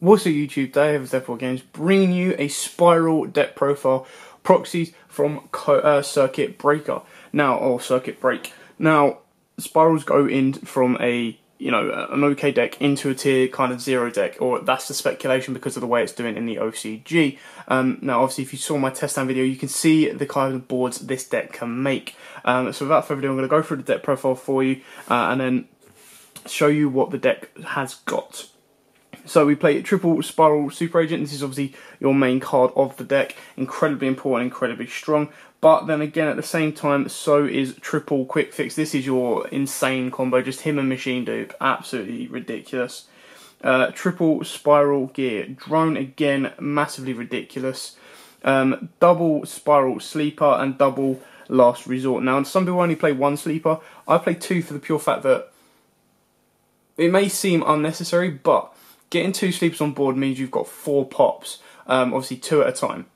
What's up YouTube, Dave of wargames, bringing you a Spyral deck profile proxies from Circuit Breaker. Circuit Break. Now, Spyrals go in from an OK deck into a tier kind of 0 deck, or that's the speculation because of the way it's doing in the OCG. Now, obviously, if you saw my test down video, you can see the kind of boards this deck can make. So without further ado, I'm going to go through the deck profile for you and then show you what the deck has got. So we play triple Spyral Super Agent. This is obviously your main card of the deck. Incredibly important, incredibly strong. But then again, at the same time, so is triple Quick Fix. This is your insane combo. Just him and Machine Dupe. Absolutely ridiculous. Triple Spyral Gear. Drone again, massively ridiculous. Double Spyral Sleeper and double Last Resort. Now, some people only play one Sleeper. I play two for the pure fact that it may seem unnecessary, but getting two sleepers on board means you've got 4 pops, obviously 2 at a time.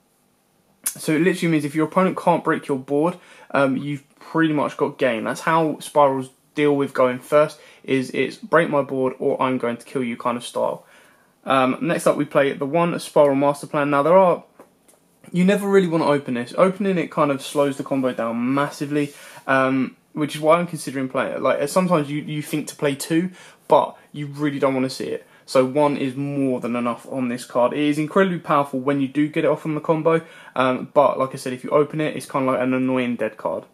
So it literally means if your opponent can't break your board, you've pretty much got game. That's how Spyrals deal with going first, is it's break my board or I'm going to kill you kind of style. Next up we play the one Spyral Master Plan. Now you never really want to open this. Opening it kind of slows the combo down massively, which is why I'm considering playing it. Like, sometimes you think to play 2, but you really don't want to see it. So 1 is more than enough on this card. It is incredibly powerful when you do get it off on the combo, but like I said, if you open it, it's kind of like an annoying dead card.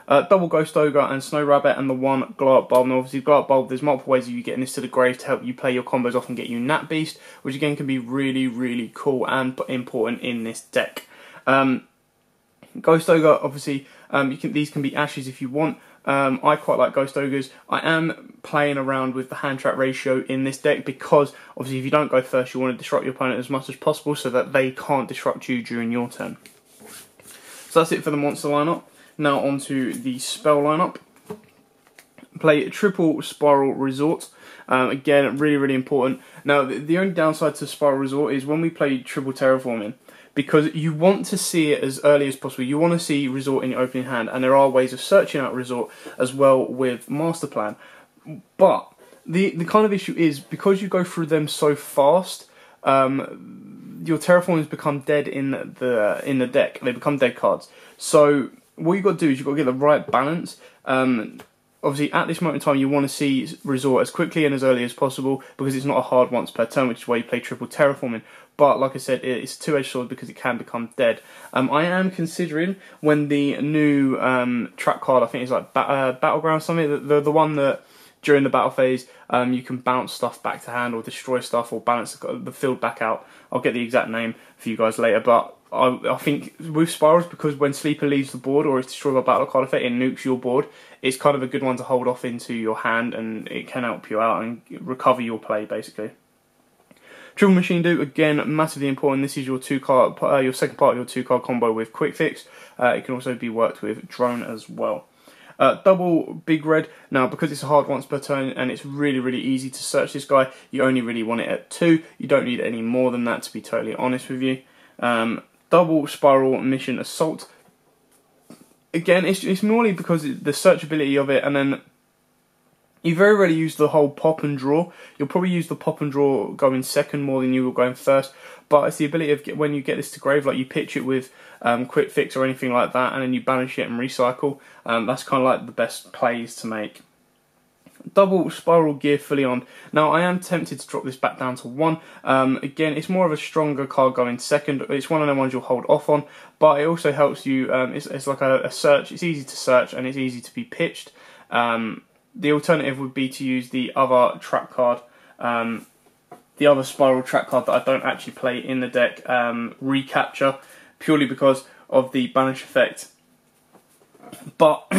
Double Ghost Ogre and Snow Rabbit and the one Glow Up Bulb. Now obviously Glow Up Bulb, there's multiple ways of you getting this to the grave to help you play your combos off and get you Nat Beast, which again can be really, really cool and important in this deck. Ghost Ogre, obviously, these can be Ashes if you want. I quite like Ghost Ogres. I am playing around with the hand trap ratio in this deck because obviously if you don't go first, you want to disrupt your opponent as much as possible so that they can't disrupt you during your turn. So that's it for the monster lineup. Now on to the spell lineup. Play triple Spyral Resort. Again, really, really important. Now the only downside to Spyral Resort is when we play triple Terraforming, because you want to see it as early as possible. You want to see Resort in your opening hand, and there are ways of searching out Resort as well with Master Plan. But the kind of issue is, because you go through them so fast, your Terraformers become dead in the deck. They become dead cards. So what you've got to do is you've got to get the right balance. Obviously, at this moment in time, you want to see Resort as quickly and as early as possible because it's not a hard once per turn, which is why you play triple Terraforming. But like I said, it's a two-edged sword because it can become dead. I am considering when the new trap card, I think it's like Battleground something, the one that during the battle phase you can bounce stuff back to hand or destroy stuff or balance the field back out. I'll get the exact name for you guys later, but I think with Spyrals, because when Sleeper leaves the board or is destroyed by battle card effect, it nukes your board. It's kind of a good one to hold off into your hand, and it can help you out and recover your play basically. Triple Machine Dupe, again, massively important. This is your your second part of your 2-card combo with Quick Fix. It can also be worked with Drone as well. Double Big Red. Now, because it's a hard once per turn and it's really, really easy to search this guy, you only really want it at 2. You don't need any more than that, to be totally honest with you. Double Spyral Mission Assault. Again, it's merely because the searchability of it, and then you very rarely use the whole pop and draw. You'll probably use the pop and draw going second more than you will going first. But it's the ability of when you get this to grave, like you pitch it with Quick Fix or anything like that, and then you banish it and recycle. That's kind of like the best plays to make. Double Spyral Gear Fully On. Now I am tempted to drop this back down to 1. Again, it's more of a stronger card going second. It's one of the ones you'll hold off on, but it also helps you. It's like a search. It's easy to search and it's easy to be pitched. The alternative would be to use the other trap card, the other Spyral trap card that I don't actually play in the deck, Recapture, purely because of the banish effect. But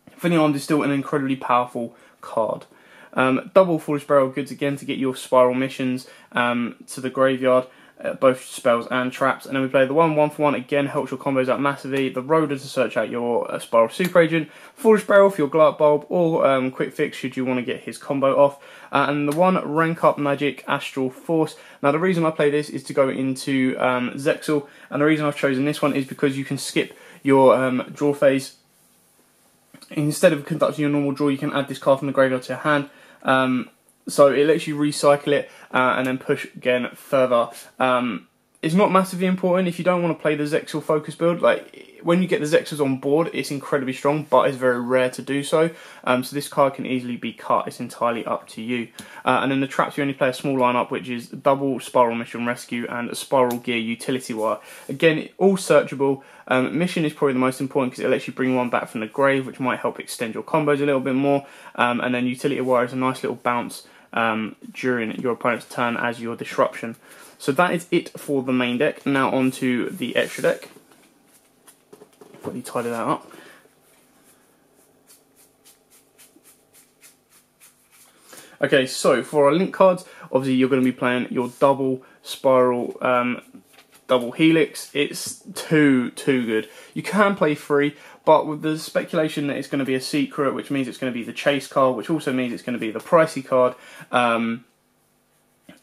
Fully On is still an incredibly powerful card. Double Foolish Barrel Goods again to get your Spyral missions to the graveyard. Both spells and traps, and then we play the one for one, again helps your combos out massively. The Roder to search out your Spyral Super Agent, Foolish Barrel for your Glow Up Bulb, or Quick Fix should you want to get his combo off, and the one Rank Up Magic Astral Force. Now the reason I play this is to go into Zexal, and the reason I've chosen this one is because you can skip your draw phase. Instead of conducting your normal draw, you can add this card from the graveyard to your hand. So it lets you recycle it and then push again further. It's not massively important if you don't want to play the Zexal focus build. Like, when you get the Zexals on board, it's incredibly strong, but it's very rare to do so. So this card can easily be cut. It's entirely up to you. And then the traps, you only play a small lineup, which is double Spyral Mission Rescue and a Spyral Gear Utility Wire. Again, all searchable. Mission is probably the most important because it lets you bring one back from the grave, which might help extend your combos a little bit more. And then Utility Wire is a nice little bounce during your opponent's turn as your disruption. So that is it for the main deck. Now on to the extra deck. Quickly tidy that up. Okay, so for our link cards, obviously you're going to be playing your double Spyral, double Helix. It's too good. You can play 3, but with the speculation that it's going to be a secret, which means it's going to be the chase card, which also means it's going to be the pricey card,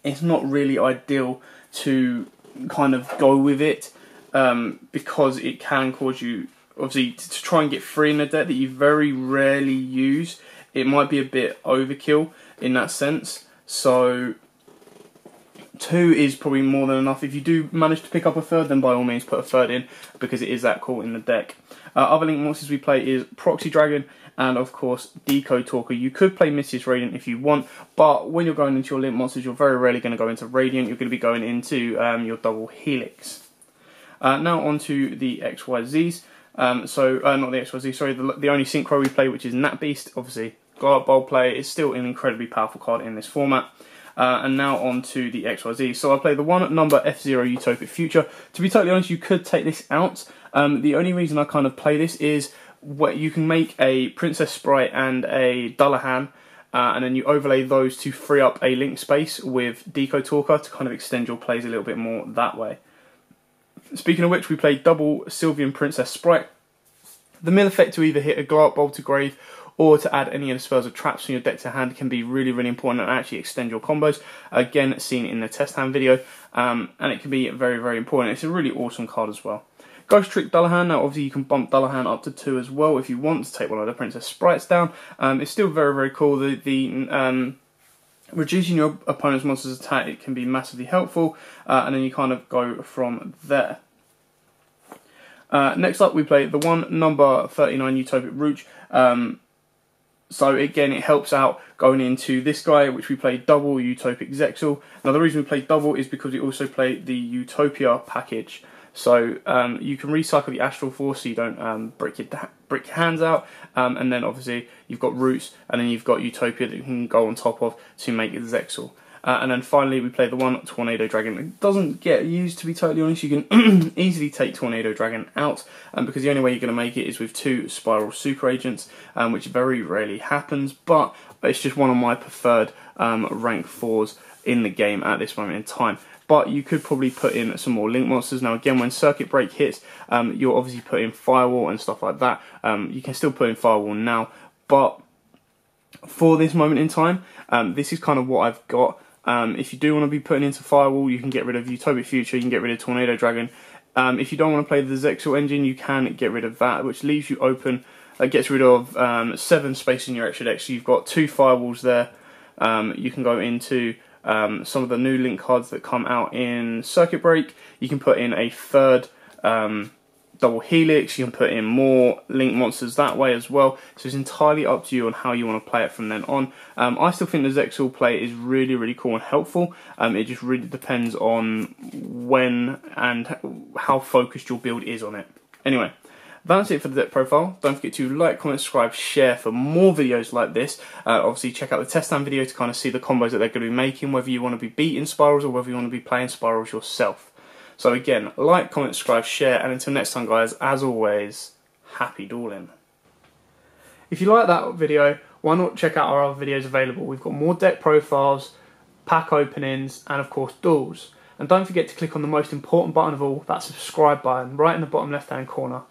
it's not really ideal to kind of go with it, because it can cause you, obviously, to try and get 3 in a deck that you very rarely use. It might be a bit overkill in that sense. So 2 is probably more than enough. If you do manage to pick up a 3rd, then by all means put a 3rd in, because it is that cool in the deck. Other link monsters we play is Proxy Dragon and of course Decode Talker. You could play Mischief Radiant if you want, but when you're going into your link monsters, you're very rarely going to go into Radiant. You're going to be going into your double Helix. Now on to the XYZs. Not the XYZ, sorry, the only synchro we play, which is Nat Beast. Obviously, Guard Bowl play is still an incredibly powerful card in this format. And now on to the XYZ. So I play the 1 number F0 Utopic Future. To be totally honest, you could take this out. The only reason I kind of play this is what you can make a Princess Sprite and a Dullahan, and then you overlay those to free up a link space with Decode Talker to kind of extend your plays a little bit more that way. Speaking of which, we play double Sylvian Princess Sprite. The mill effect to either hit a Glart Bolt to grave or to add any of the spells or traps from your deck to hand can be really important and actually extend your combos. Again, seen in the test hand video, and it can be very important. It's a really awesome card as well. Ghost Trick Dullahan. Now obviously you can bump Dullahan up to 2 as well if you want to take one of the Princess Sprites down. It's still very cool. The reducing your opponent's monster's attack, it can be massively helpful, and then you kind of go from there. Next up we play the 1 number 39 Utopic Roach. So again, it helps out going into this guy, which we play double Utopic Zexal. Now the reason we play double is because we also play the Utopia package. So you can recycle the Astral Force so you don't brick your hands out, and then obviously you've got Roots, and then you've got Utopia that you can go on top of to make it Zexal. And then finally we play the 1 Tornado Dragon. It doesn't get used, to be totally honest. You can easily take Tornado Dragon out, because the only way you're going to make it is with 2 Spyral Super Agents, which very rarely happens, but it's just one of my preferred rank 4s in the game at this moment in time. But you could probably put in some more link monsters. Now again, when Circuit Break hits, you'll obviously put in Firewall and stuff like that. You can still put in Firewall now, but for this moment in time, this is kind of what I've got. If you do want to be putting into Firewall, you can get rid of Utopic Future, you can get rid of Tornado Dragon. If you don't want to play the Zexal engine, you can get rid of that, which leaves you open, gets rid of 7 space in your extra deck. So you've got 2 Firewalls there. You can go into some of the new link cards that come out in Circuit Break. You can put in a 3rd double Helix. You can put in more link monsters that way as well. So it's entirely up to you on how you want to play it from then on. I still think the Zexal play is really cool and helpful. It just really depends on when and how focused your build is on it. Anyway, that's it for the deck profile. Don't forget to like, comment, subscribe, share for more videos like this. Obviously check out the test stand video to kind of see the combos that they're going to be making, whether you want to be beating Spirals or whether you want to be playing Spirals yourself. So again, like, comment, subscribe, share, and until next time guys, as always, happy dueling. If you like that video, why not check out our other videos available. We've got more deck profiles, pack openings, and of course duels. And don't forget to click on the most important button of all, that subscribe button, right in the bottom left hand corner.